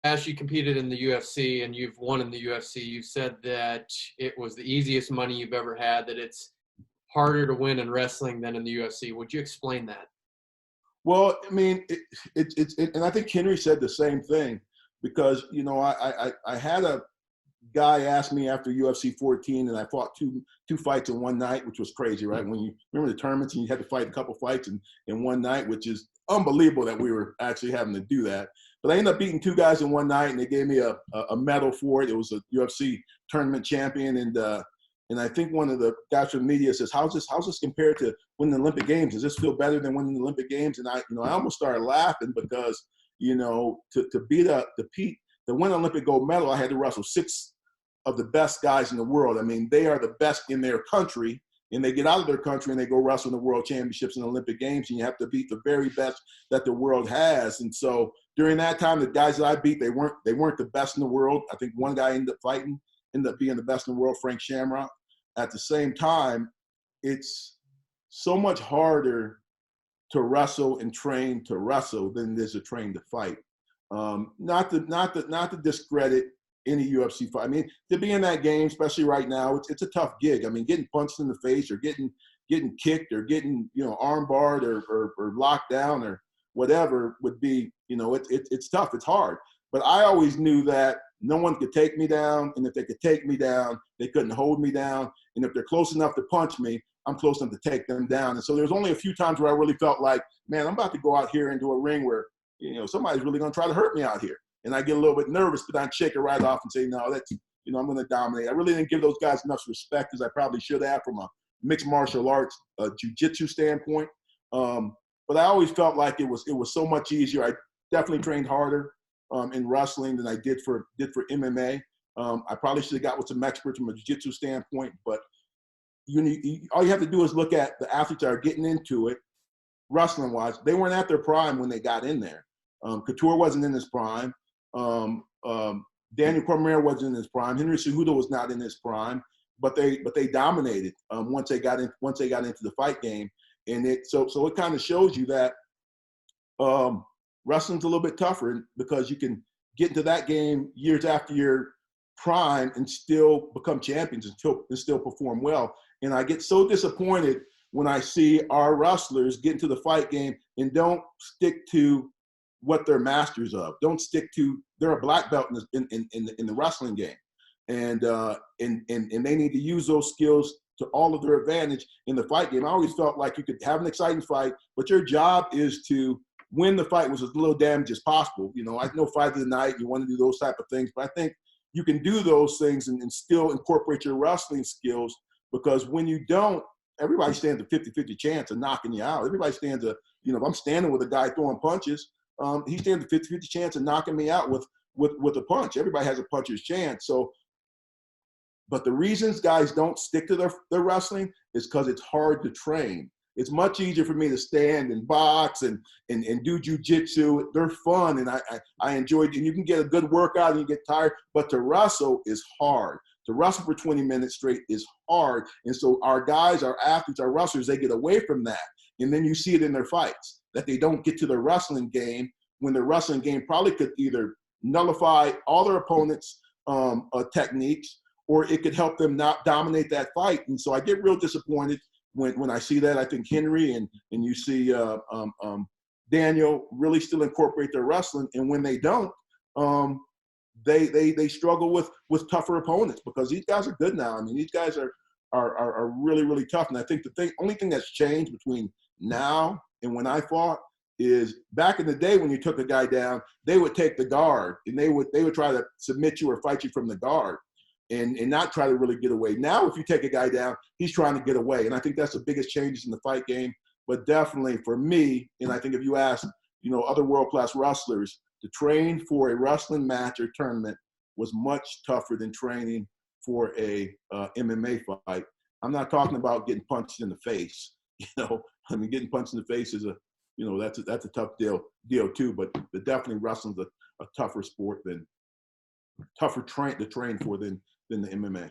as you competed in the UFC and you've won in the UFC, you said that it was the easiest money you've ever had, that it's harder to win in wrestling than in the UFC. Would you explain that? Well, I mean, and I think Henry said the same thing because I had a guy ask me after UFC 14, and I fought two fights in one night, which was crazy, right? When you remember the tournaments and you had to fight a couple fights in one night, which is unbelievable that we were actually having to do that. But I ended up beating two guys in one night, and they gave me a medal for it. It was a UFC tournament champion, and I think one of the guys from the media says, "How's this compared to winning the Olympic Games? Does this feel better than winning the Olympic Games?" And I almost started laughing because to win an Olympic gold medal, I had to wrestle six of the best guys in the world. I mean, they are the best in their country, and they get out of their country and they go wrestle in the world championships and Olympic Games, and you have to beat the very best that the world has. And so during that time, the guys that I beat, they weren't the best in the world. I think one guy ended up being the best in the world, Frank Shamrock. At the same time, it's so much harder to wrestle and train to wrestle than it is to train to fight. Not to discredit any UFC fight. I mean, to be in that game, especially right now, it's a tough gig. I mean, getting punched in the face or getting kicked or getting arm barred or locked down or whatever would be, it's tough. It's hard. But I always knew that no one could take me down, and if they could take me down, they couldn't hold me down. And if they're close enough to punch me, I'm close enough to take them down. And so there's only a few times where I really felt like, man, I'm about to go out here into a ring where somebody's really going to try to hurt me out here. And I get a little bit nervous, but I'd shake it right off and say, no, that's, I'm going to dominate. I really didn't give those guys enough respect as I probably should have from a mixed martial arts, jiu-jitsu standpoint. But I always felt like it was so much easier. I definitely trained harder in wrestling than I did for MMA. I probably should have got with some experts from a jiu-jitsu standpoint, but all you have to do is look at the athletes that are getting into it, wrestling-wise. They weren't at their prime when they got in there. Couture wasn't in his prime. Daniel Cormier wasn't in his prime. Henry Cejudo was not in his prime, but they dominated once they got into the fight game. And it kind of shows you that wrestling's a little bit tougher because you can get into that game years after your prime and still become champions and still perform well. And I get so disappointed when I see our wrestlers get into the fight game and don't stick to what they're masters of. Don't stick to, they're a black belt in the wrestling game. And they need to use those skills to all of their advantage in the fight game. I always felt like you could have an exciting fight, but your job is to win the fight with as little damage as possible. I know fight of the night, you want to do those type of things, but I think you can do those things and still incorporate your wrestling skills, because when you don't, everybody stands a 50-50 chance of knocking you out. Everybody stands if I'm standing with a guy throwing punches, he stands a 50-50 chance of knocking me out with a punch. Everybody has a puncher's chance. So, but the reasons guys don't stick to their wrestling is because it's hard to train. It's much easier for me to stand and box and do jujitsu. They're fun, and I enjoy it. And you can get a good workout and you get tired, but to wrestle is hard. To wrestle for 20 minutes straight is hard. And so our guys, our athletes, our wrestlers, they get away from that. And then you see it in their fights, that they don't get to their wrestling game, when their wrestling game probably could either nullify all their opponents' techniques, or it could help them not dominate that fight. And so I get real disappointed when I see that. I think Henry and you see Daniel really still incorporate their wrestling, and when they don't, they struggle with tougher opponents, because these guys are good now. I mean, these guys are really, really tough. And I think the only thing that's changed between now and when I fought is, back in the day when you took a guy down, they would take the guard and they would try to submit you or fight you from the guard and not try to really get away. Now, if you take a guy down, he's trying to get away. And I think that's the biggest changes in the fight game. But definitely for me, and I think if you ask, other world-class wrestlers, to train for a wrestling match or tournament was much tougher than training for a MMA fight. I'm not talking about getting punched in the face. I mean, getting punched in the face is that's a tough deal too. But definitely wrestling's a tougher sport to train for than the MMA.